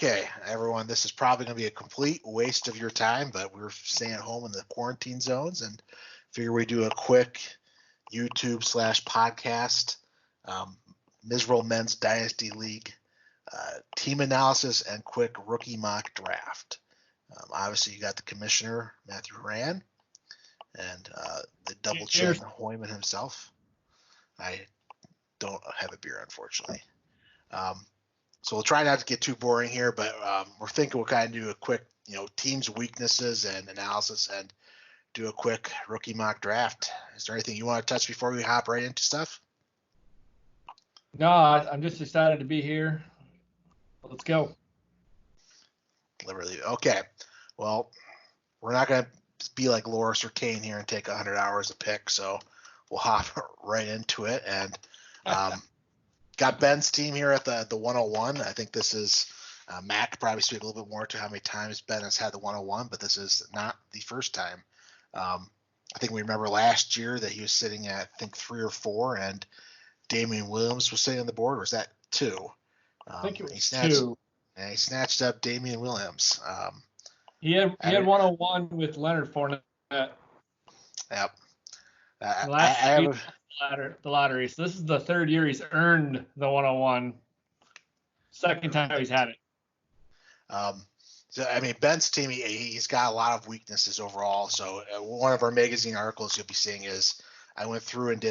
Okay, everyone, this is probably going to be a complete waste of your time, but we're staying at home in the quarantine zones and figure we do a quick YouTube/podcast, Miserable Men's Dynasty League, team analysis, and quick rookie mock draft. Obviously, you got the commissioner, Matthew Horan, and the double chin Hoyman himself. I don't have a beer, unfortunately. So we'll try not to get too boring here, but we're thinking we'll kind of do a quick, teams' weaknesses and analysis and do a quick rookie mock draft. Is there anything you want to touch before we hop right into stuff? No, I'm just excited to be here. Let's go. Literally. Okay. Well, we're not going to be like Loris or Kane here and take 100 hours to pick, so we'll hop right into it. And got Ben's team here at the 101. I think this is Matt could probably speak a little bit more to how many times Ben has had the 101, but this is not the first time. I think we remember last year that he was sitting at, I think, 3 or 4, and Damian Williams was sitting on the board. Or was that 2? I think it was 2. And he snatched up Damian Williams. He had 101 with Leonard Fournette. Yep. The lottery. So this is the third year he's earned the 101. Second time he's had it. So I mean, Ben's team, he's got a lot of weaknesses overall. So one of our magazine articles you'll be seeing is I went through and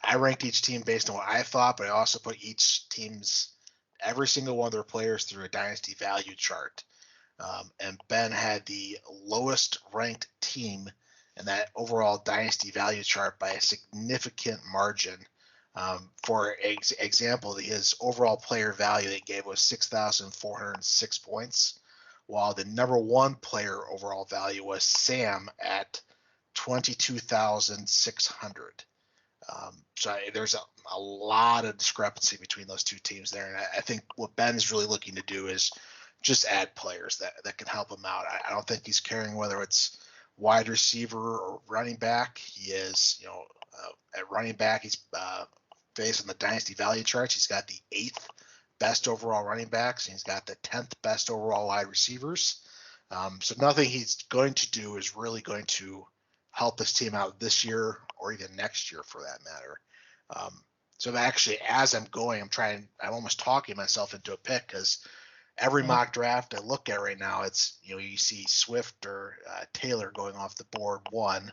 I ranked each team based on what I thought, but I also put each team's every single one of their players through a dynasty value chart. And Ben had the lowest ranked team in that overall dynasty value chart by a significant margin. For example, his overall player value they gave was 6,406 points, while the number one player overall value was Sam at 22,600. So there's a lot of discrepancy between those two teams there. And I think what Ben is really looking to do is just add players that can help him out. I don't think he's caring whether it's wide receiver or running back. He is, at running back, he's based on the dynasty value charts. He's got the 8th best overall running backs, and he's got the 10th best overall wide receivers. So nothing he's going to do is really going to help his team out this year or even next year for that matter. So actually, as I'm going, I'm almost talking myself into a pick because every mock draft I look at right now, it's, you see Swift or Taylor going off the board 1.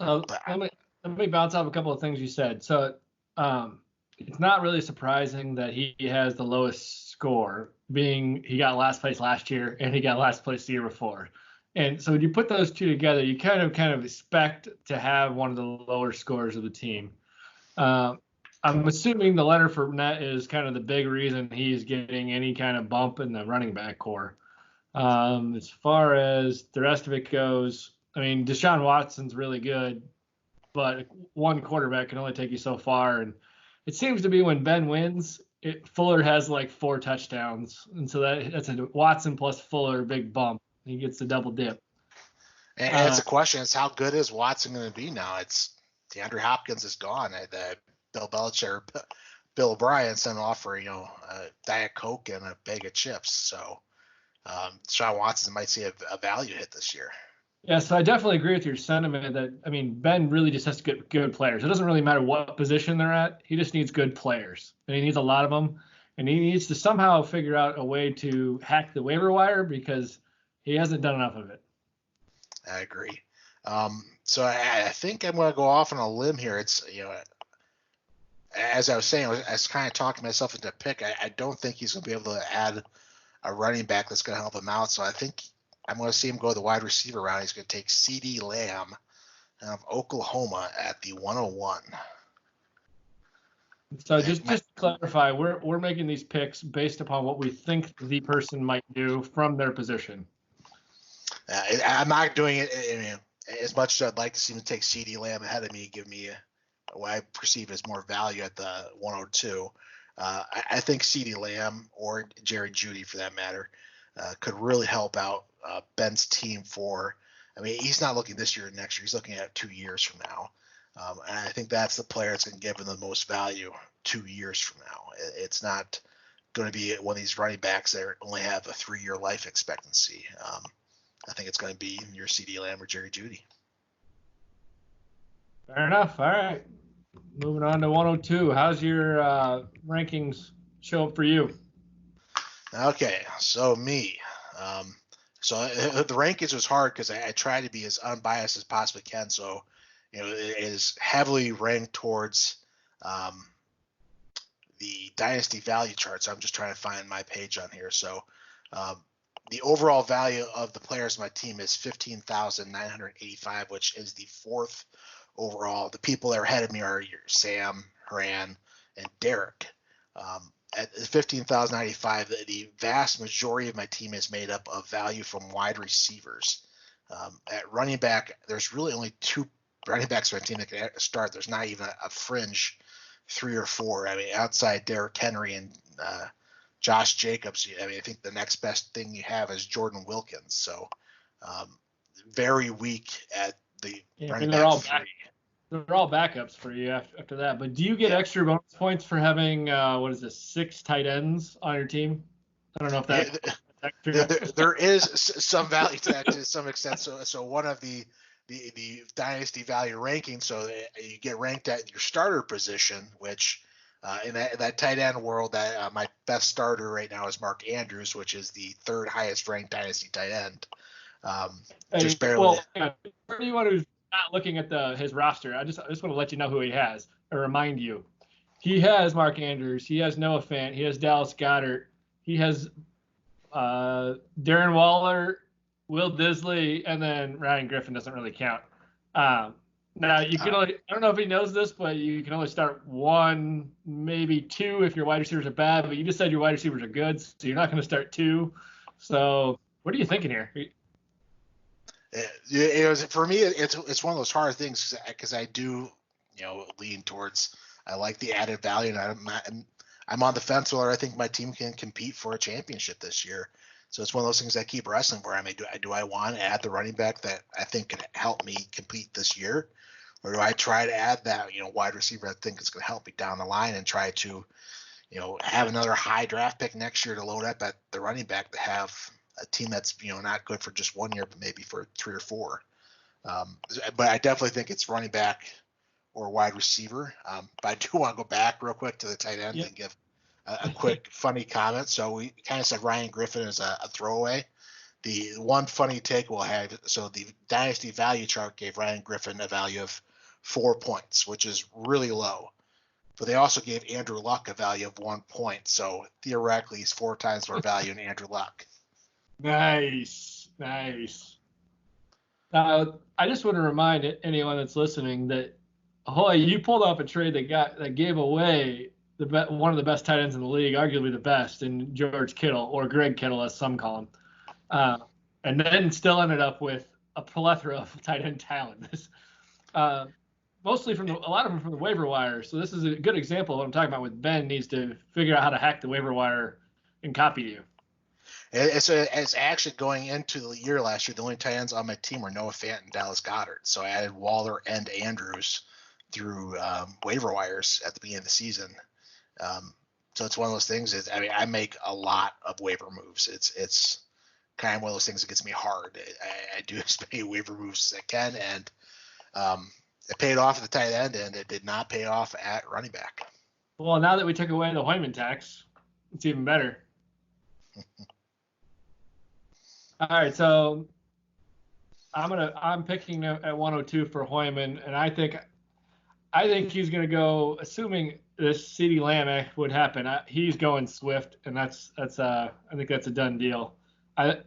Let me bounce off a couple of things you said. So it's not really surprising that he has the lowest score, being he got last place last year and he got last place the year before. And so when you put those two together, you kind of expect to have one of the lower scores of the team. I'm assuming the Leonard Fournette is kind of the big reason he's getting any kind of bump in the running back core. As far as the rest of it goes, I mean, Deshaun Watson's really good, but one quarterback can only take you so far. And it seems to be when Ben wins, Fuller has like 4 touchdowns. And so that's a Watson plus Fuller big bump. He gets the double dip. And it's a question. It's how good is Watson going to be now? It's DeAndre Hopkins is gone. Bill Belichick or Bill O'Brien sent an offer, a Diet Coke and a bag of chips. So Deshaun Watson might see a value hit this year. Yeah, so I definitely agree with your sentiment that, I mean, Ben really just has to get good players. It doesn't really matter what position they're at. He just needs good players, and he needs a lot of them. And he needs to somehow figure out a way to hack the waiver wire because he hasn't done enough of it. I agree. So I think I'm going to go off on a limb here. It's, as I was saying, I was kind of talking myself into a pick. I don't think he's going to be able to add a running back that's going to help him out. So I think I'm going to see him go the wide receiver route. He's going to take CeeDee Lamb of Oklahoma at the 101. So just to clarify, we're making these picks based upon what we think the person might do from their position. I'm not doing it. As much as I'd like to see him take CeeDee Lamb ahead of me, give me what I perceive as more value at the 102. I think CeeDee Lamb or Jerry Jeudy, for that matter, could really help out Ben's team he's not looking this year or next year. He's looking at 2 years from now. And I think that's the player that's going to give him the most value 2 years from now. It's not going to be one of these running backs that only have a 3-year life expectancy. I think it's going to be your CeeDee Lamb or Jerry Jeudy. Fair enough. All right. Moving on to 102. How's your rankings show up for you? Okay, so me. So the rankings was hard because I try to be as unbiased as possibly can. So, it is heavily ranked towards the dynasty value chart. So I'm just trying to find my page on here. So the overall value of the players on my team is 15,985, which is the 4th overall. The people that are ahead of me are Sam, Horan, and Derek. At 15,095, the vast majority of my team is made up of value from wide receivers. At running back, there's really only 2 running backs on my team that can start. There's not even a fringe 3 or 4. I mean, outside Derrick Henry and Josh Jacobs, I mean, I think the next best thing you have is Jordan Wilkins. So very weak at the running back 3. They're all backups for you after that. But do you get extra bonus points for having 6 tight ends on your team? I don't know if that. There is some value to that to some extent. So one of the dynasty value rankings, so you get ranked at your starter position, which in that tight end world, that my best starter right now is Mark Andrews, which is the 3rd highest ranked dynasty tight end. Just barely. Well, for anyone who's not looking at his roster, I just want to let you know who he has or remind you. He has Mark Andrews. He has Noah Fant. He has Dallas Goedert. He has Darren Waller, Will Disley, and then Ryan Griffin doesn't really count. Now you can only, I don't know if he knows this, but you can only start 1, maybe 2 if your wide receivers are bad. But you just said your wide receivers are good, so you're not going to start 2. So what are you thinking here? For me, it's one of those hard things because I do, lean towards, I like the added value, and I'm on the fence whether I think my team can compete for a championship this year. So it's one of those things I keep wrestling for. I mean, do I want to add the running back that I think can help me compete this year, or do I try to add that wide receiver I think is going to help me down the line and try to have another high draft pick next year to load up at the running back to have a team that's not good for just 1 year, but maybe for 3 or 4. But I definitely think it's running back or wide receiver. But I do want to go back real quick to the tight end and give a quick funny comment. So we kind of said Ryan Griffin is a throwaway. The one funny take we'll have, so the dynasty value chart gave Ryan Griffin a value of 4 points, which is really low. But they also gave Andrew Luck a value of 1 point. So theoretically, he's 4 times more value than Andrew Luck. Nice. Now, I just want to remind anyone that's listening that, you pulled off a trade that gave away one of the best tight ends in the league, arguably the best, in George Kittle, or Greg Kittle, as some call him, and then still ended up with a plethora of tight end talent. Mostly a lot of them from the waiver wire. So this is a good example of what I'm talking about. With Ben needs to figure out how to hack the waiver wire and copy you. It's actually going into the year last year, the only tight ends on my team were Noah Fant and Dallas Goedert. So I added Waller and Andrews through waiver wires at the beginning of the season. So it's one of those things. I make a lot of waiver moves. It's kind of one of those things that gets me hard. I do as many waiver moves as I can, and it paid off at the tight end, and it did not pay off at running back. Well, now that we took away the Hoyman tax, it's even better. All right, so I'm picking at 102 for Hoyman, and I think he's going to go, assuming this CeeDee Lamb would happen. He's going Swift, and that's I think that's a done deal. I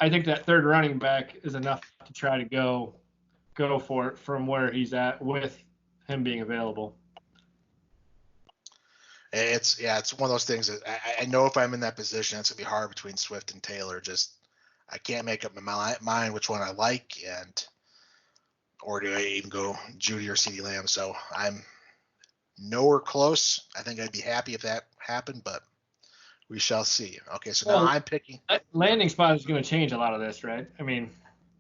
think that 3rd running back is enough to try to go for it from where he's at with him being available. It's one of those things that I know if I'm in that position, it's gonna be hard between Swift and Taylor. Just I can't make up my mind which one I like, or do I even go Jeudy or CeeDee Lamb? So I'm nowhere close. I think I'd be happy if that happened, but we shall see. Okay, so now I'm picking. Landing spot is going to change a lot of this, right? I mean,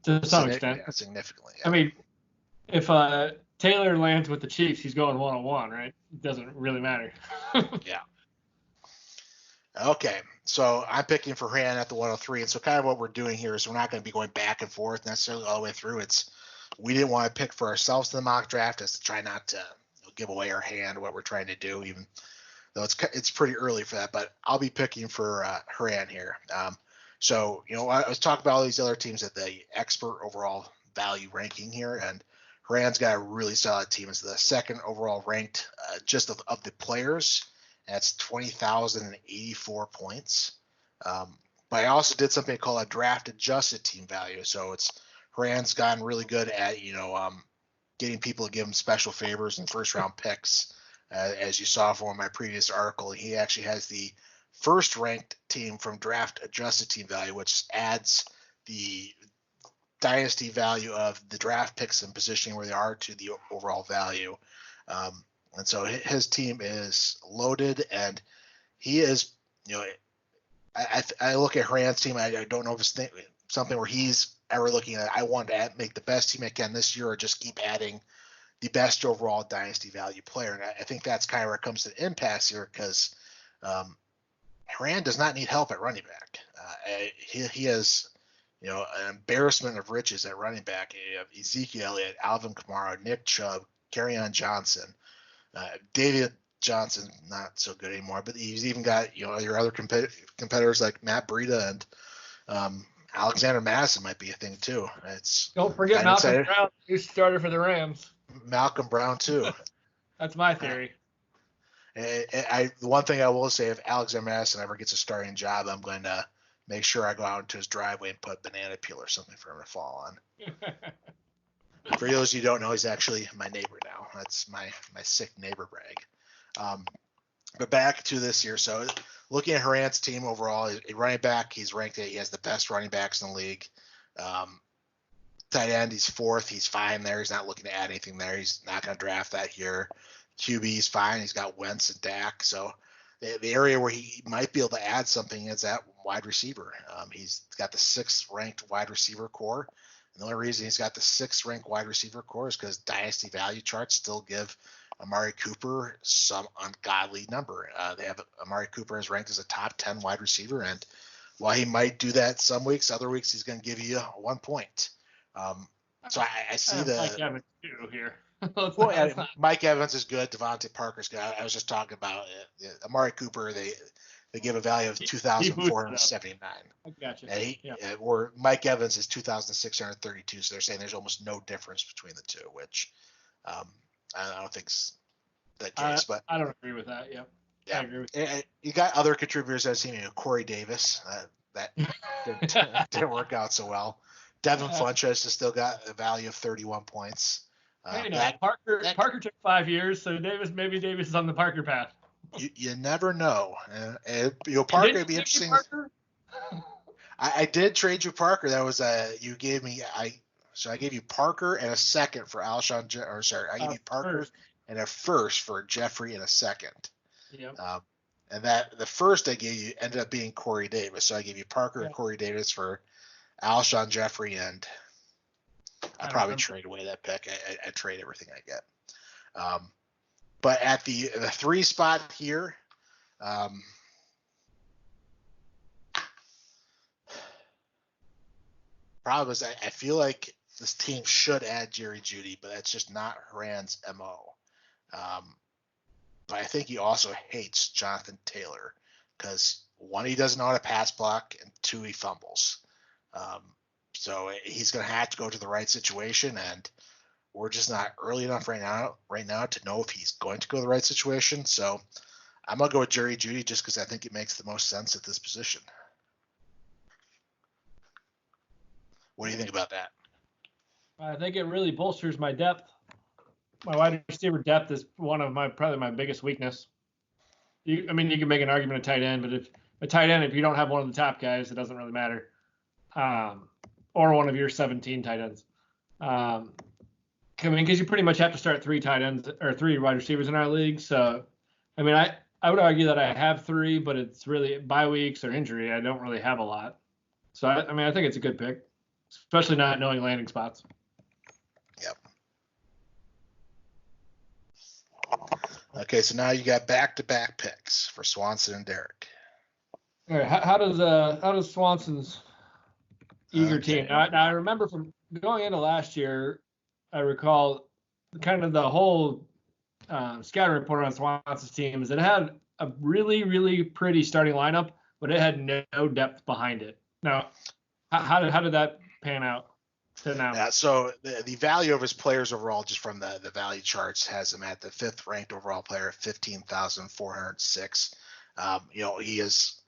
to some extent. Yeah, significantly. Yeah. I mean, if Taylor lands with the Chiefs, he's going 1-on-1, right? It doesn't really matter. Yeah. Okay, so I'm picking for Horan at the 103, and so kind of what we're doing here is we're not going to be going back and forth necessarily all the way through. We didn't want to pick for ourselves in the mock draft, is to try not to give away our hand what we're trying to do, even though it's pretty early for that. But I'll be picking for Horan here. So I was talking about all these other teams at the expert overall value ranking here, and Horan's got a really solid team. It's the second overall ranked just of the players. That's 20,084 points. But I also did something called a draft adjusted team value. So Horan's gotten really good at getting people to give him special favors and first round picks. As you saw from my previous article, he actually has the first ranked team from draft adjusted team value, which adds the dynasty value of the draft picks and positioning where they are to the overall value. And so his team is loaded, and he is, I look at Horan's team. I don't know if it's something where he's ever looking at, I want to make the best team I can this year, or just keep adding the best overall dynasty value player. And I think that's kind of where it comes to the impasse here, because Horan does not need help at running back. He has, an embarrassment of riches at running back. You have Ezekiel Elliott, Alvin Kamara, Nick Chubb, Kerryon Johnson. David Johnson, not so good anymore, but he's even got your other competitors like Matt Breida and Alexander Madison might be a thing too. Don't forget Malcolm Brown, who started for the Rams. Malcolm Brown too. That's my theory. The one thing I will say, if Alexander Madison ever gets a starting job, I'm going to make sure I go out into his driveway and put banana peel or something for him to fall on. For those of you who don't know, he's actually my neighbor now. That's my sick neighbor brag. But back to this year. So looking at Horan's team overall, a running back, he's ranked he has the best running backs in the league. Tight end, he's fourth. He's fine there. He's not looking to add anything there. He's not going to draft that year. QB, he's fine. He's got Wentz and Dak. So the area where he might be able to add something is that wide receiver. He's got the sixth ranked wide receiver core. And the only reason he's got the sixth ranked wide receiver core is because dynasty value charts still give Amari Cooper some ungodly number. They have Amari Cooper is ranked as a top 10 wide receiver. And while he might do that some weeks, other weeks he's going to give you 1 point. So I see the Mike Evans too here. Mike Evans is good. Devontae Parker's good. I was just talking about Amari Cooper. They give a value of 2,479. I gotcha. And where Mike Evans is 2,632. So they're saying there's almost no difference between the two, which I don't think's the case. But I don't agree with that. Yeah. I agree with that. You got other contributors I've seen. Corey Davis. That didn't work out so well. Devin Funchess has still got a value of 31 points. Parker took 5 years, so maybe Davis is on the Parker path. You never know. Parker would be interesting. I did trade you Parker. That was you gave me I gave you Parker and a second for Alshon. I gave you Parker and a first for Jeffrey and a second. Yep. And that the first I gave you ended up being Corey Davis. So I gave you Parker and Corey Davis for Alshon Jeffrey, and I probably trade away that pick. I trade everything I get. But at the 3 spot here, problem is I feel like this team should add Jerry Jeudy, but that's just not Horan's MO. But I think he also hates Jonathan Taylor because 1, he doesn't know how to pass block, and 2, he fumbles. So he's going to have to go to the right situation, and we're just not early enough right now to know if he's going to go to the right situation. So I'm going to go with Jerry Jeudy just because I think it makes the most sense at this position. What do you think about that? I think it really bolsters my depth. My wide receiver depth is probably my biggest weakness. You can make an argument of tight end, but if you don't have one of the top guys, it doesn't really matter. Or one of your 17 tight ends. Because you pretty much have to start 3 tight ends or 3 wide receivers in our league. So, I would argue that I have 3, but it's really bye weeks or injury. I don't really have a lot. So, I think it's a good pick, especially not knowing landing spots. Yep. Okay, so now you got back-to-back picks for Swanson and Derek. All right, how does Swanson's eager team? Okay. Now I remember from going into last year, I recall kind of the whole scouting report on Swanson's team is it had a really, really pretty starting lineup, but it had no depth behind it. Now, how did that pan out to now? So the value of his players overall, just from the value charts, has him at the 5th ranked overall player, 15,406. He is.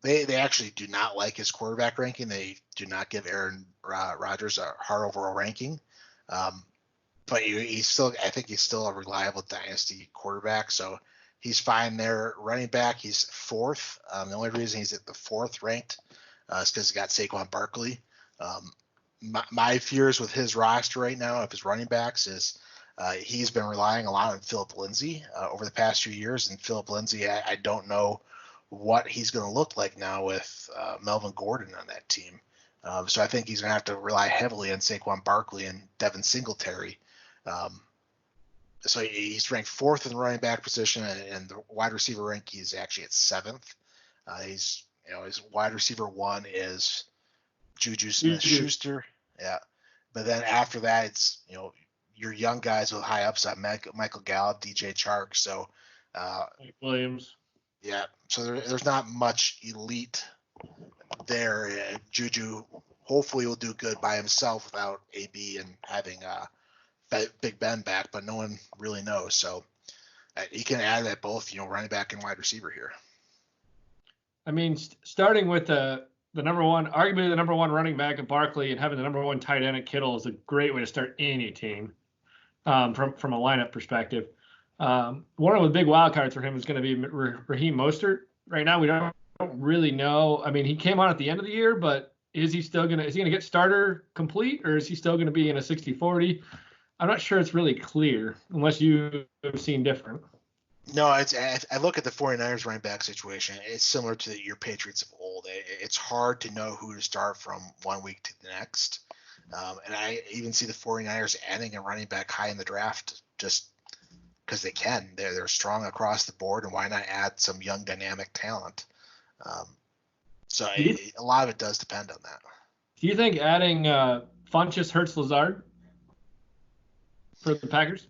They actually do not like his quarterback ranking. They do not give Aaron Rodgers a hard overall ranking. But he's still, I think he's still a reliable dynasty quarterback. So he's fine there. Running back, he's 4th. The only reason he's at the 4th ranked is because he got Saquon Barkley. My fears with his roster right now of his running backs is he's been relying a lot on Philip Lindsay over the past few years. And Philip Lindsay, I don't know what he's going to look like now with Melvin Gordon on that team. So I think he's going to have to rely heavily on Saquon Barkley and Devin Singletary. So he's ranked 4th in the running back position, and the wide receiver rank he's actually at 7th. His wide receiver 1 is Juju Smith-Schuster. Yeah. But then after that, it's, your young guys with high upside, Michael Gallup, DJ Chark. So Mike Williams. Yeah. So there's not much elite there. Juju hopefully will do good by himself without AB and having Big Ben back, but no one really knows. So he can add at both, running back and wide receiver here. I mean, starting with the number one, arguably the number one running back at Barkley, and having the number one tight end at Kittle is a great way to start any team from a lineup perspective. One of the big wild cards for him is going to be Raheem Mostert. Right now, we don't really know. I mean, he came on at the end of the year, but is he going to get starter complete, or is he still going to be in a 60-40? I'm not sure it's really clear unless you have seen different. No, I look at the 49ers running back situation. It's similar to your Patriots of old. It's hard to know who to start from one week to the next. And I even see the 49ers adding a running back high in the draft just because they can. They're strong across the board, and why not add some young dynamic talent? So a lot of it does depend on that. Do you think adding Funchess hurts Lazard for the Packers?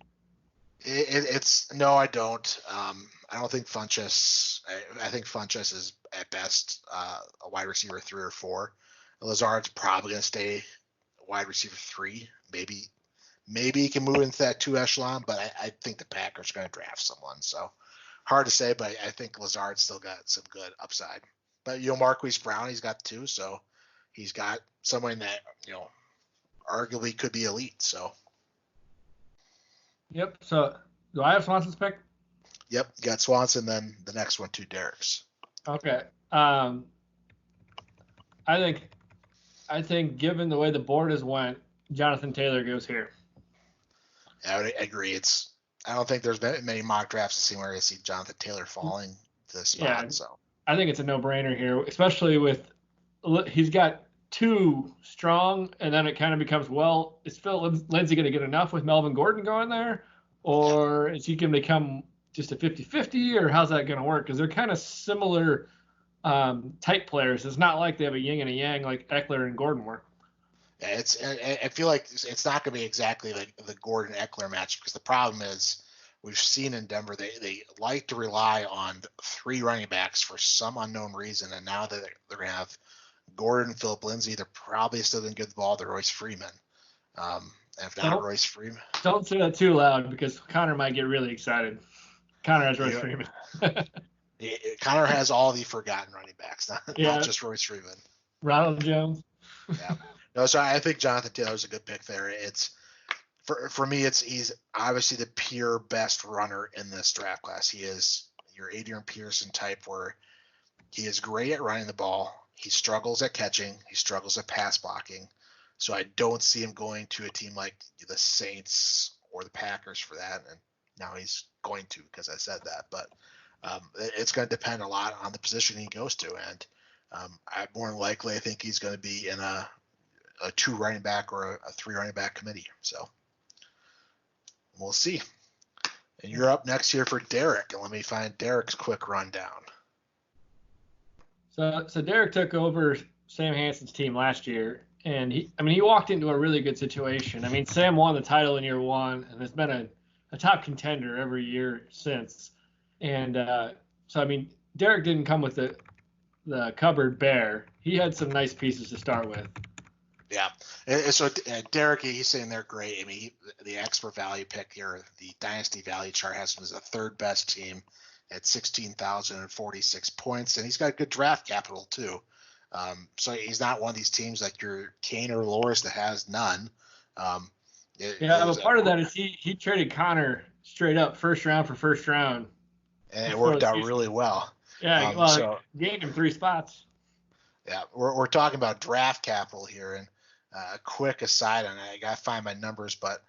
No, I don't. I don't think Funchess. I think Funchess is at best a wide receiver 3 or 4. Lazard's probably going to stay wide receiver 3. Maybe he can move into that 2 echelon, but I think the Packers are going to draft someone. So hard to say, but I think Lazard's still got some good upside. But Marquise Brown, he's got 2, so he's got someone that arguably could be elite. So. Yep. So do I have Swanson's pick? Yep. You got Swanson, then the next one, 2 Derek's. Okay. I think given the way the board has went, Jonathan Taylor goes here. I would agree. I don't think there's been many mock drafts to see where I see Jonathan Taylor falling to the spot. Yeah, so I think it's a no-brainer here, especially with he's got 2 strong, and then it kind of becomes, well, is Phil Lindsay going to get enough with Melvin Gordon going there, or is he going to become just a 50-50, or how's that going to work? Because they're kind of similar type players. It's not like they have a yin and a yang like Eckler and Gordon were. Yeah, I feel like it's not going to be exactly like the Gordon Eckler match, because the problem is we've seen in Denver they like to rely on 3 running backs for some unknown reason, and now that they're going to have Gordon, Philip Lindsay, they're probably still going to give the ball to Royce Freeman. And if not Royce Freeman. Don't say that too loud, because Connor might get really excited. Connor has Royce Freeman. Connor has all the forgotten running backs, not just Royce Freeman. Ronald Jones. Yeah. No, so I think Jonathan Taylor's a good pick there. It's for me, he's obviously the pure best runner in this draft class. He is your Adrian Peterson type, where he is great at running the ball. He struggles at catching. He struggles at pass blocking. So I don't see him going to a team like the Saints or the Packers for that. And now he's going to, because I said that. But it's going to depend a lot on the position he goes to. And more than likely, I think he's going to be in a 2 running back or a 3 running back committee. So we'll see. And you're up next here for Derek. And let me find Derek's quick rundown. So Derek took over Sam Hanson's team last year, and he walked into a really good situation. I mean, Sam won the title in year one, and has been a top contender every year since. And so I mean, Derek didn't come with the cupboard bare. He had some nice pieces to start with. Yeah. And so Derek, he's saying they're great. I mean, the expert value pick here, the dynasty value chart has him as the third best team at 16,046 points, and he's got good draft capital too. So he's not one of these teams like your Kane or Loris that has none. But part of that is he traded Connor straight up first round for first round, and it worked out really well. Yeah, so gained him 3 spots. Yeah, we're talking about draft capital here, and a quick aside, and I gotta find my numbers, but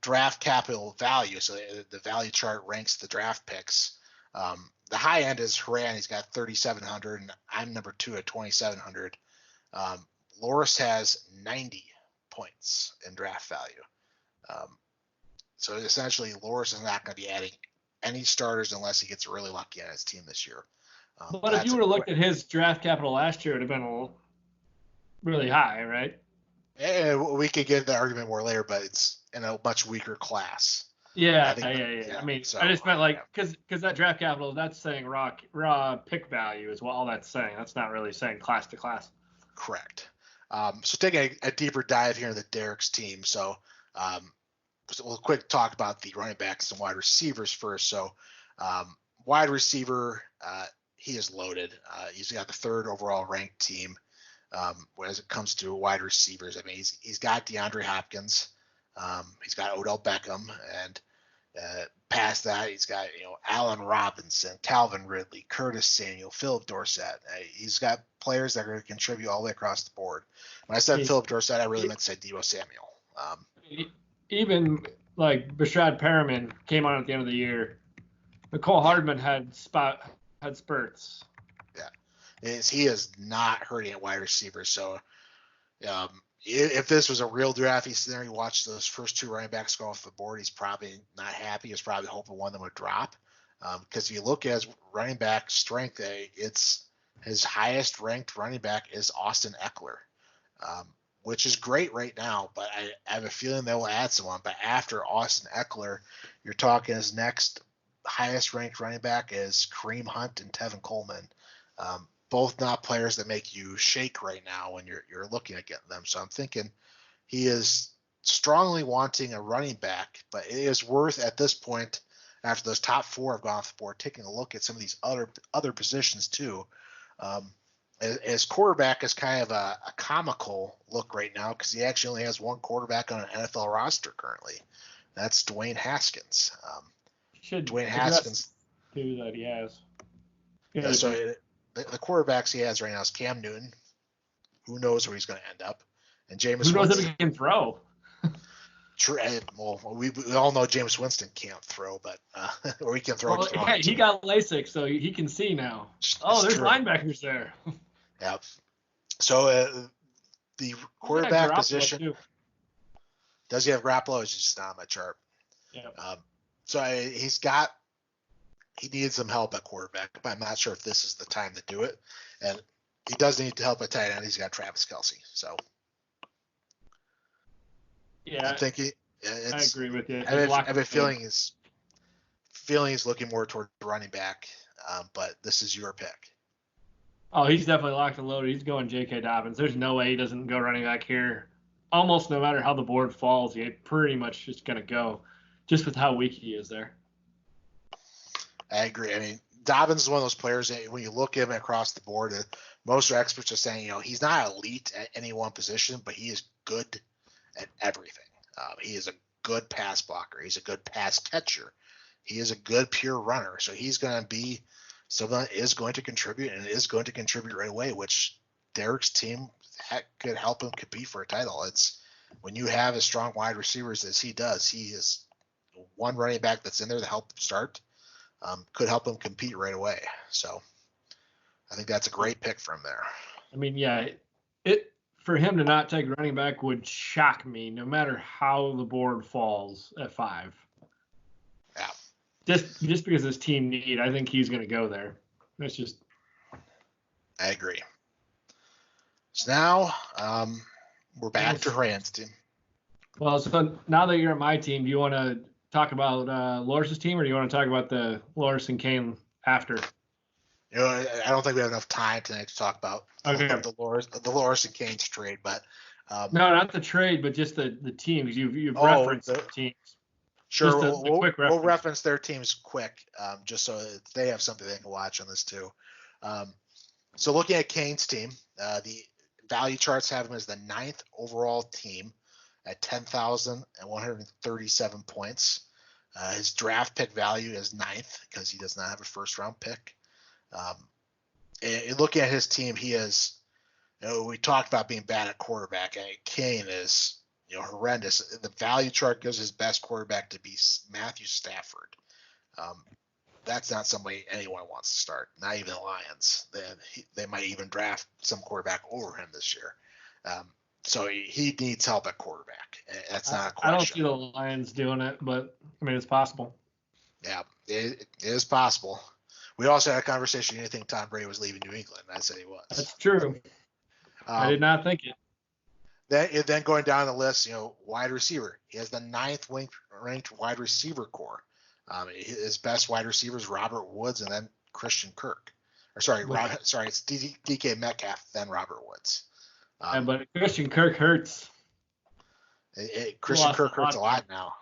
draft capital value. So the value chart ranks the draft picks. The high end is Horan. He's got 3,700, and I'm number 2 at 2,700. Loris has 90 points in draft value. So essentially, Loris is not going to be adding any starters unless he gets really lucky on his team this year. But if you would have looked at his draft capital last year, it would have been really high, right? And we could get the argument more later, but it's in a much weaker class. Yeah. I mean, so, I just meant because that draft capital, that's saying raw pick value is what all that's saying. That's not really saying class to class. Correct. So taking a deeper dive here into Derek's team. So we'll quick talk about the running backs and wide receivers first. So wide receiver, he is loaded. He's got the 3rd overall ranked team as it comes to wide receivers. I mean, he's got DeAndre Hopkins. He's got Odell Beckham, and past that, he's got Allen Robinson, Calvin Ridley, Curtis Samuel, Philip Dorsett. He's got players that are going to contribute all the way across the board. When I said Philip Dorsett, I really meant to say Deebo Samuel. Even like Bashad Perriman came on at the end of the year. Nicole Hardman had spurts. Yeah, he is not hurting at wide receiver. So if this was a real draft, he's there, you watch those first 2 running backs go off the board, he's probably not happy. He's probably hoping one of them would drop. Because if you look at his running back strength, it's his highest ranked running back is Austin Eckler, which is great right now. But I have a feeling they will add someone. But after Austin Eckler, you're talking his next highest ranked running back is Kareem Hunt and Tevin Coleman. Both not players that make you shake right now when you're looking at getting them. So I'm thinking he is strongly wanting a running back, but it is worth at this point, after those top 4 have gone off the board, taking a look at some of these other positions too. As quarterback is kind of a comical look right now because he actually only has one quarterback on an NFL roster currently. That's Dwayne Haskins. Dwayne Haskins. Who that he has. Yeah, so the quarterbacks he has right now is Cam Newton. Who knows where he's going to end up? And Jameis Who knows Winston. if he can throw? Well, we all know Jameis Winston can't throw, but or he can throw. Well, yeah, he got LASIK, so he can see now. There's true. Linebackers there. Yeah. So the quarterback position. Too. Does he have Garoppolo? It's just not on my chart. Yeah. So he needs some help at quarterback, but I'm not sure if this is the time to do it. And he does need help at tight end. He's got Travis Kelce. So yeah, I'm thinking I agree with you. I have a feeling he's looking more toward running back, but this is your pick. Oh, he's definitely locked and loaded. He's going J.K. Dobbins. There's no way he doesn't go running back here. Almost no matter how the board falls, he pretty much just going to go just with how weak he is there. I agree. I mean, Dobbins is one of those players that when you look at him across the board, most experts are saying, he's not elite at any one position, but he is good at everything. He is a good pass blocker. He's a good pass catcher. He is a good pure runner. So he's going to be someone that is going to contribute and is going to contribute right away, which Derek's team could help him compete for a title. It's when you have as strong wide receivers as he does, he is one running back that's in there to help him start. Could help him compete right away. So I think that's a great pick from there. I mean, yeah, for him to not take running back would shock me no matter how the board falls at 5. Yeah. Just because his team need, I think he's going to go there. That's just. I agree. So now we're back to Horan's team. Well, so now that you're at my team, do you want to talk about Loris's team, or do you want to talk about the Loris and Kane after? I don't think we have enough time tonight to talk about the Loris and Kane's trade, but no, not the trade, but just the teams. You've referenced the teams. Sure, we'll reference their teams quick, just so they have something they can watch on this too. So looking at Kane's team, the value charts have him as the 9th overall team at 10,137 points. His draft pick value is 9th because he does not have a first round pick. And looking at his team, he is, we talked about being bad at quarterback. Kane is, horrendous. The value chart gives his best quarterback to be Matthew Stafford. That's not somebody anyone wants to start, not even the Lions. They might even draft some quarterback over him this year. So he needs help at quarterback. That's not a question. I don't see the Lions doing it, but I mean, it's possible. Yeah, it is possible. We also had a conversation. You didn't think Tom Brady was leaving New England? I said he was. That's true. I did not think it. Then going down the list, wide receiver. He has the 9th ranked wide receiver core. His best wide receiver is Robert Woods and then Christian Kirk. It's DK Metcalf, then Robert Woods. But Christian Kirk hurts. Christian Kirk hurts a lot now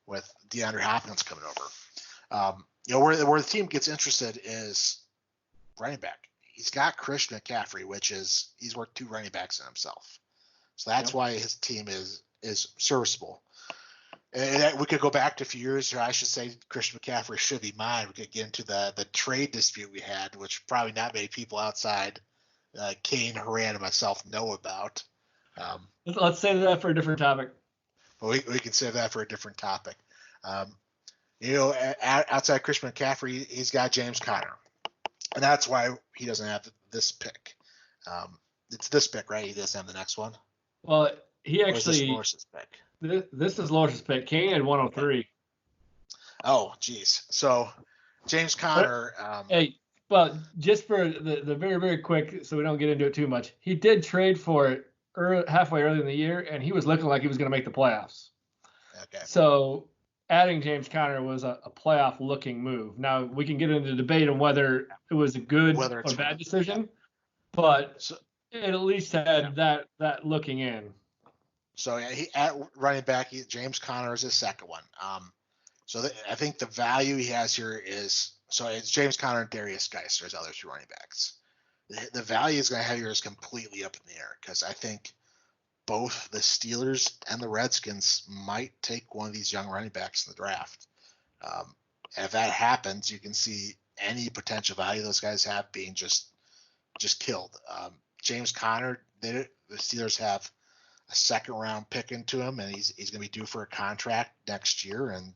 with DeAndre Hopkins coming over. Where the team gets interested is running back. He's got Christian McCaffrey, he's worth 2 running backs in himself. So that's why his team is serviceable. And we could go back to a few years, or I should say Christian McCaffrey should be mine. We could get into the trade dispute we had, which probably not many people outside Kane, Horan, and myself know about. Let's save that for a different topic. But we can save that for a different topic. Outside Christian McCaffrey, he's got James Conner. And that's why he doesn't have this pick. It's this pick, right? He doesn't have the next one? Well, he actually. Or is this Loris's pick? This is Loris's pick. Kane had 103. Oh, geez. So James Conner. But just for the very, very quick, so we don't get into it too much, he did trade for it halfway early in the year, and he was looking like he was going to make the playoffs. Okay. So adding James Conner was a playoff-looking move. Now, we can get into debate on whether it was a good or bad decision, but it at least had that looking in. So he at running back, James Conner is his second one. I think the value he has here is it's James Conner and Darius Geis as other 2 running backs. The value is going to have here is completely up in the air because I think both the Steelers and the Redskins might take one of these young running backs in the draft. If that happens, you can see any potential value those guys have being just killed. James Conner, the Steelers have a 2nd round pick into him, and he's going to be due for a contract next year, and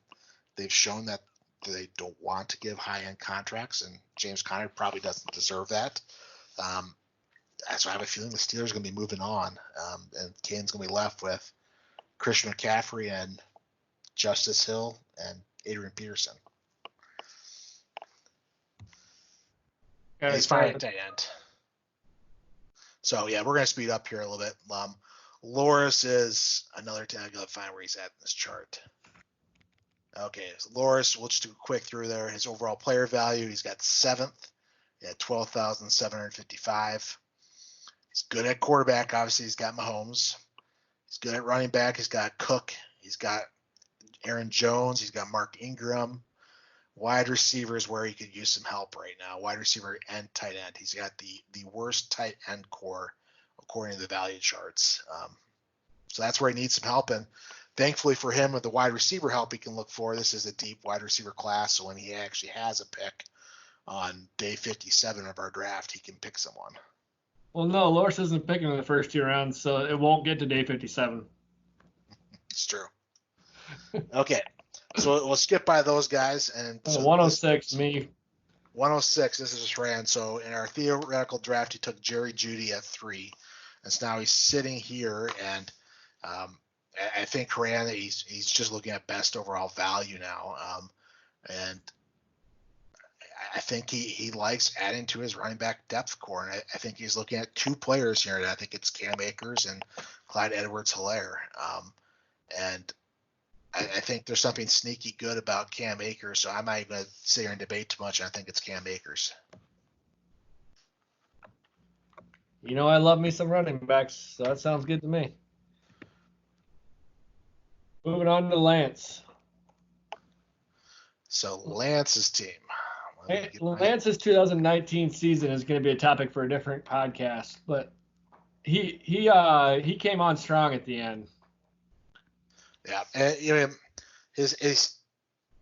they've shown that they don't want to give high-end contracts, and James Conner probably doesn't deserve that. So I have a feeling the Steelers are going to be moving on, and Kane's going to be left with Christian McCaffrey and Justice Hill and Adrian Peterson. He's fine at tight end. So, yeah, we're going to speed up here a little bit. Loris is another team. I got to find where he's at in this chart. Okay, so Loris, we'll just do a quick through there. His overall player value, he's got 7th at 12,755. He's good at quarterback. Obviously, he's got Mahomes. He's good at running back. He's got Cook. He's got Aaron Jones. He's got Mark Ingram. Wide receiver is where he could use some help right now. Wide receiver and tight end. He's got the worst tight end core according to the value charts. So that's where he needs some help. And thankfully for him, with the wide receiver help he can look for, this is a deep wide receiver class. So when he actually has a pick on day 57 of our draft, he can pick someone. Well, no, Loris isn't picking in the first 2 rounds, so it won't get to day 57. It's true. Okay. So we'll skip by those guys. And so 106, me. 106, this is just ran. So in our theoretical draft, he took Jerry Jeudy at 3. And so now he's sitting here, and I think Horan, he's just looking at best overall value now. And I think he likes adding to his running back depth core, and I think he's looking at two players here. And I think it's Cam Akers and Clyde Edwards-Helaire. And I think there's something sneaky good about Cam Akers, so I'm not even going to sit here and debate too much. I think it's Cam Akers. I love me some running backs, so that sounds good to me. Moving on to Lance. So Lance's team. Lance's 2019 season is going to be a topic for a different podcast, but he came on strong at the end. Yeah, and his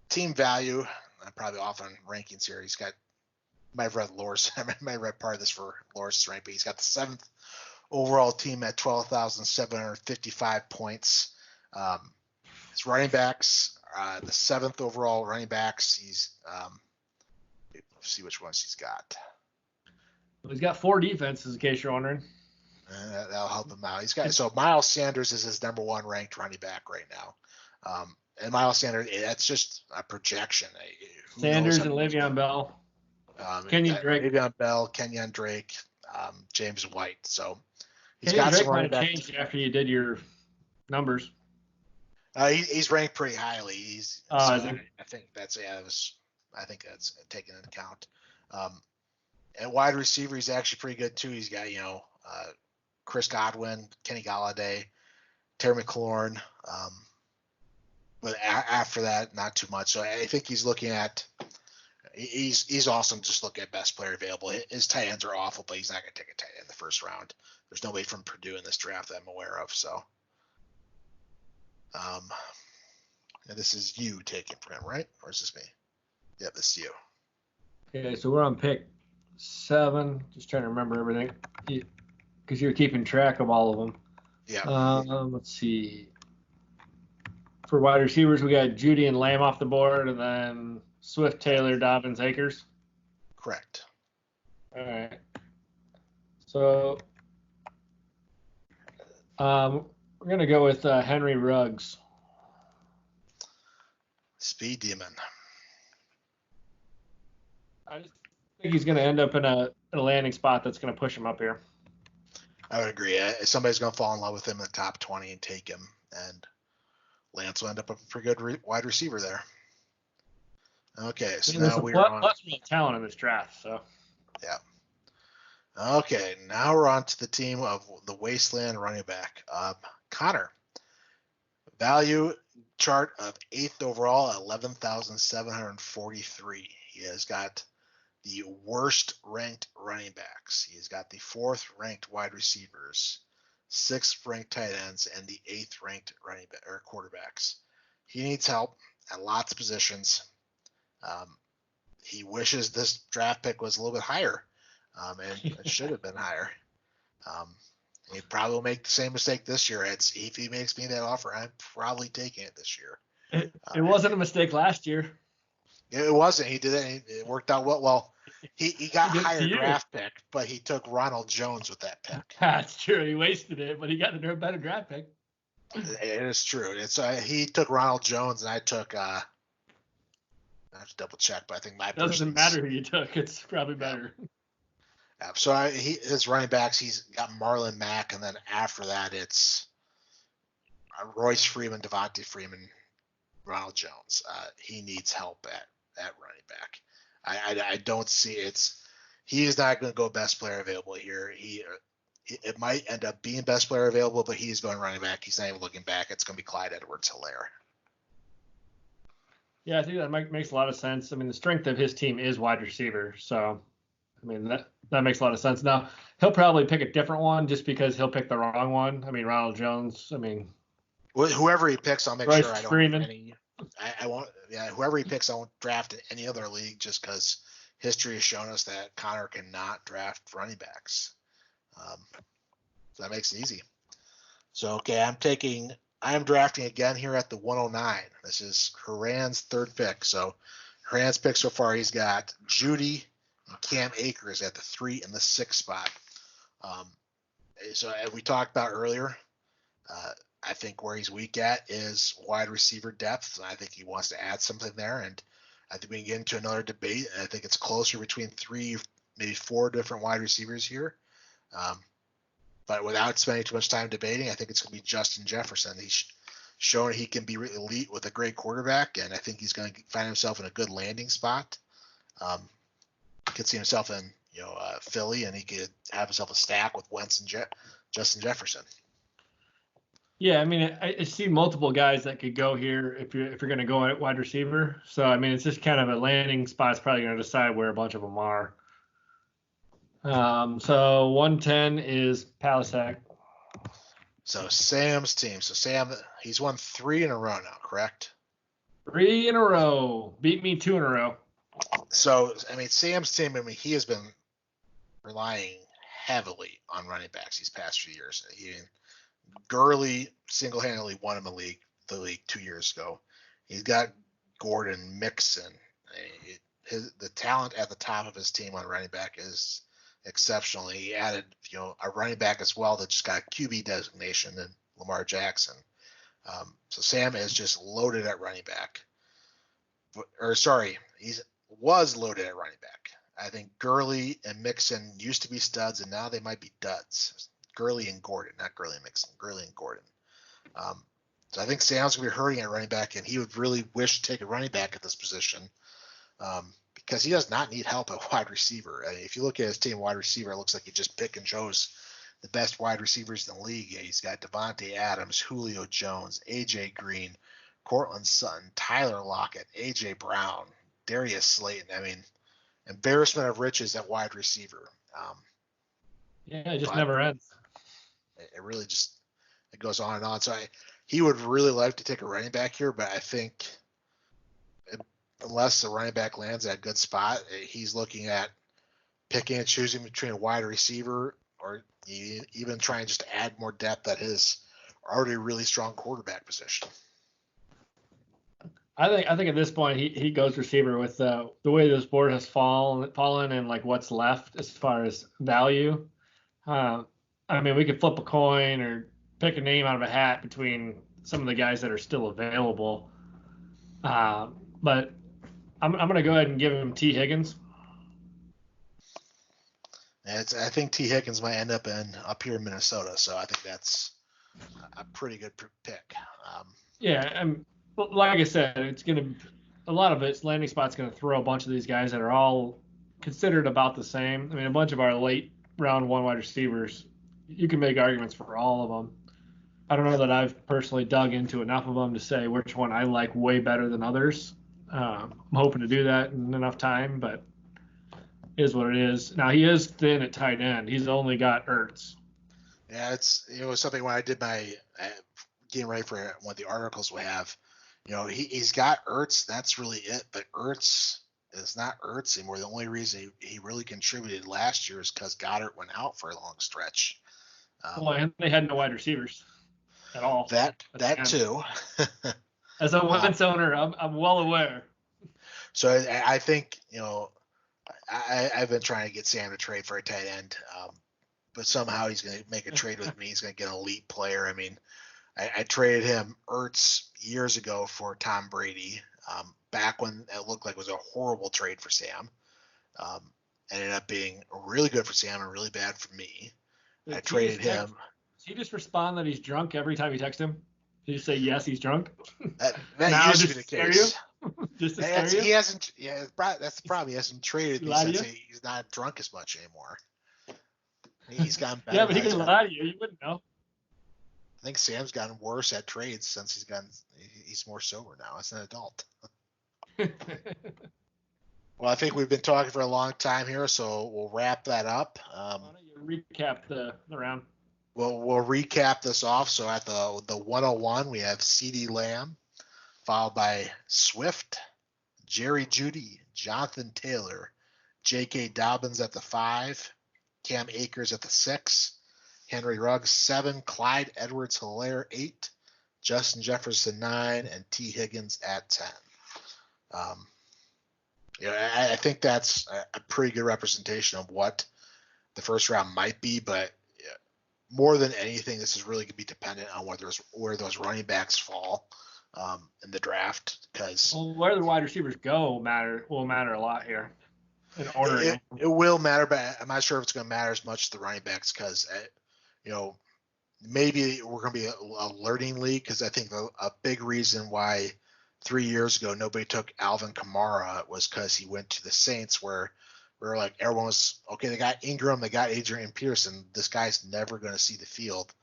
team value. I'm probably off on rankings here. He's got. I might have read Loris. I might have read part of this for Loris' rank, but he's got the 7th overall team at 12,755 points. His running backs, the 7th overall running backs. He's let's see which ones he's got. He's got 4 defenses, in case you're wondering. That'll help him out. He's got so Miles Sanders is his number 1 ranked running back right now. And Miles Sanders, that's just a projection. Sanders and Le'Veon Bell. Kenyon Drake. Le'Veon Bell, Kenyon Drake, James White. So he's Kenyon got Drake some running might have back. changed after you did your numbers. He's ranked pretty highly. I think that's taken into account. And wide receiver, he's actually pretty good too. He's got Chris Godwin, Kenny Galladay, Terry McLaurin. But after that, not too much. So I think he's looking at. He's awesome. Just look at best player available. His tight ends are awful, but he's not going to take a tight end in the first round. There's nobody from Purdue in this draft that I'm aware of. So, and this is you taking from him, right? Or is this me? Yeah, this is you. Okay, so we're on pick 7. Just trying to remember everything, because you're keeping track of all of them. Yeah. Let's see. For wide receivers, we got Judy and Lamb off the board, and then Swift, Taylor, Dobbins, Akers. Correct. All right. So we're going to go with Henry Ruggs. Speed Demon. I just think he's going to end up in a landing spot that's going to push him up here. I would agree. Somebody's going to fall in love with him in the top 20 and take him, and Lance will end up a pretty good wide receiver there. Okay, so now we're on. Lots of real talent in this draft, so. Yeah. Okay, now we're on to the team of the Wasteland running back. Connor. Value chart of 8th overall at 11,743. He has got the worst ranked running backs. He's got the 4th ranked wide receivers, 6th ranked tight ends, and the 8th ranked running back or quarterbacks. He needs help at lots of positions. He wishes this draft pick was a little bit higher, and it should have been higher. He probably will make the same mistake this year. If he makes me that offer, I'm probably taking it this year. It wasn't a mistake last year. It wasn't. He did it. It worked out well. Well, he got a higher draft pick, but he took Ronald Jones with that pick. That's true. He wasted it, but he got a better draft pick. It is true. He took Ronald Jones, and I took. I have to double check, but I think it doesn't matter who you took. It's probably better. Yeah. So his running backs, he's got Marlon Mack, and then after that it's Royce Freeman, Devontae Freeman, Ronald Jones. He needs help at running back. I don't see it's. He is not going to go best player available here. It might end up being best player available, but he's going running back. He's not even looking back. It's going to be Clyde Edwards-Helaire. Yeah, I think that makes a lot of sense. I mean, the strength of his team is wide receiver, so I mean that makes a lot of sense. Now he'll probably pick a different one just because he'll pick the wrong one. I mean, Ronald Jones. I mean, whoever he picks, I'll make Royce sure I don't Freeman. have any. I won't. Yeah, whoever he picks, I won't draft in any other league just because history has shown us that Connor cannot draft running backs. So that makes it easy. So okay, I am drafting again here at the 109. This is Horan's 3rd pick. So Horan's pick so far, he's got Judy and Cam Akers at the 3 and the 6 spot. So as we talked about earlier, I think where he's weak at is wide receiver depth. And I think he wants to add something there. And I think we can get into another debate, and I think it's closer between 3, maybe 4 different wide receivers here. But without spending too much time debating, I think it's going to be Justin Jefferson. He's shown he can be really elite with a great quarterback, and I think he's going to find himself in a good landing spot. Could see himself in Philly, and he could have himself a stack with Wentz and Justin Jefferson. Yeah, I mean, I see multiple guys that could go here if you're going to go at wide receiver. So I mean, it's just kind of a landing spot. It's probably going to decide where a bunch of them are. So 110 is Palisak. So Sam's team. So Sam, he's won 3 in a row now, correct? 3 in a row. Beat me 2 in a row. So I mean, Sam's team. I mean, he has been relying heavily on running backs these past few years. Gurley single-handedly won him the league 2 years ago. He's got Gordon, Mixon. The talent at the top of his team on running back is exceptional. He added, a running back as well that just got QB designation in Lamar Jackson. So Sam is just loaded at running back. He was loaded at running back. I think Gurley and Mixon used to be studs, and now they might be duds. Gurley and Gordon, not Gurley and Mixon, Gurley and Gordon. So I think Sam's going to be hurting at running back, and he would really wish to take a running back at this position because he does not need help at wide receiver. I mean, if you look at his team wide receiver, it looks like he just pick and chose the best wide receivers in the league. He's got Devontae Adams, Julio Jones, A.J. Green, Cortland Sutton, Tyler Lockett, A.J. Brown, Darius Slayton. I mean, embarrassment of riches at wide receiver. Yeah, it just never ends. It really just it goes on and on. So he would really like to take a running back here, but I think unless the running back lands at a good spot, he's looking at picking and choosing between a wide receiver or even trying just to add more depth at his already really strong quarterback position. I think at this point he goes receiver with the way this board has fallen and like what's left as far as value. I mean, we could flip a coin or pick a name out of a hat between some of the guys that are still available. But I'm going to go ahead and give him T. Higgins. I think T. Higgins might end up here in Minnesota, so I think that's a pretty good pick. Like I said, it's going to a lot of it's landing spot's going to throw a bunch of these guys that are all considered about the same. I mean, a bunch of our late round 1 wide receivers, you can make arguments for all of them. I don't know that I've personally dug into enough of them to say which one I like way better than others. I'm hoping to do that in enough time, but it is what it is. Now, he is thin at tight end. He's only got Ertz. Yeah, it was something when I did my getting ready for one of the articles we have. He's got Ertz. That's really it. But Ertz is not Ertz anymore. The only reason he really contributed last year is because Goddard went out for a long stretch. And they had no wide receivers at all. That too. As a Wentz owner, I'm well aware. So I think I've been trying to get Sam to trade for a tight end, but somehow he's going to make a trade with me. He's going to get an elite player. I mean, I traded him Ertz years ago for Tom Brady, back when it looked like it was a horrible trade for Sam. Ended up being really good for Sam and really bad for me. I traded him. Does he just respond that he's drunk every time you text him? Did you say yes, he's drunk? That used to be the case. Just to scare you? He hasn't. Yeah, that's the problem. He hasn't traded me since he's not drunk as much anymore. He's gotten better. Yeah, but he can lie to you. You wouldn't know. I think Sam's gotten worse at trades since he's more sober now as an adult. Well, I think we've been talking for a long time here, so we'll wrap that up. Why don't you recap the round? We'll recap this off. So at the 101, we have CeeDee Lamb, followed by Swift, Jerry Jeudy, Jonathan Taylor, J.K. Dobbins at the 5, Cam Akers at the 6, Henry Ruggs 7, Clyde Edwards-Helaire 8, Justin Jefferson 9, and T. Higgins at 10. I think that's a pretty good representation of what the first round might be, but more than anything, this is really going to be dependent on where those running backs fall. in the draft because where the wide receivers go will matter a lot here in ordering. it will matter, but I'm not sure if it's going to matter as much to the running backs because maybe we're going to be a learning league because I think a big reason why 3 years ago nobody took Alvin Kamara was because he went to the Saints where we were like everyone was okay. They got Ingram, they got Adrian Peterson. This guy's never going to see the field.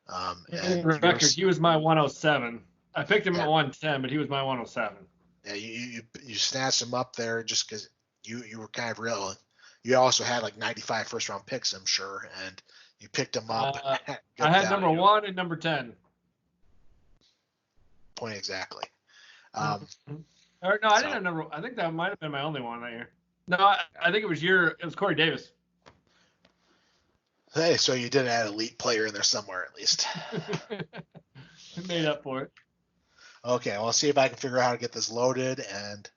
And record, he was my 107. I picked him at 110, but he was my 107. Yeah, you snatched him up there just because you were kind of real. You also had like 95 first round picks, I'm sure, and you picked him up. I had number 1 and number 10. Point exactly. Or no, I didn't have number. I think that might have been my only one that year. No, I think it was Corey Davis. Hey, so you did add elite player in there somewhere at least. Made up for it. Okay, well, I'll see if I can figure out how to get this loaded, and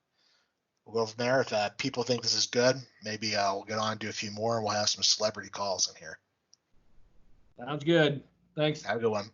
we'll go from there. If people think this is good, maybe we'll get on and do a few more, and we'll have some celebrity calls in here. Sounds good. Thanks. Have a good one.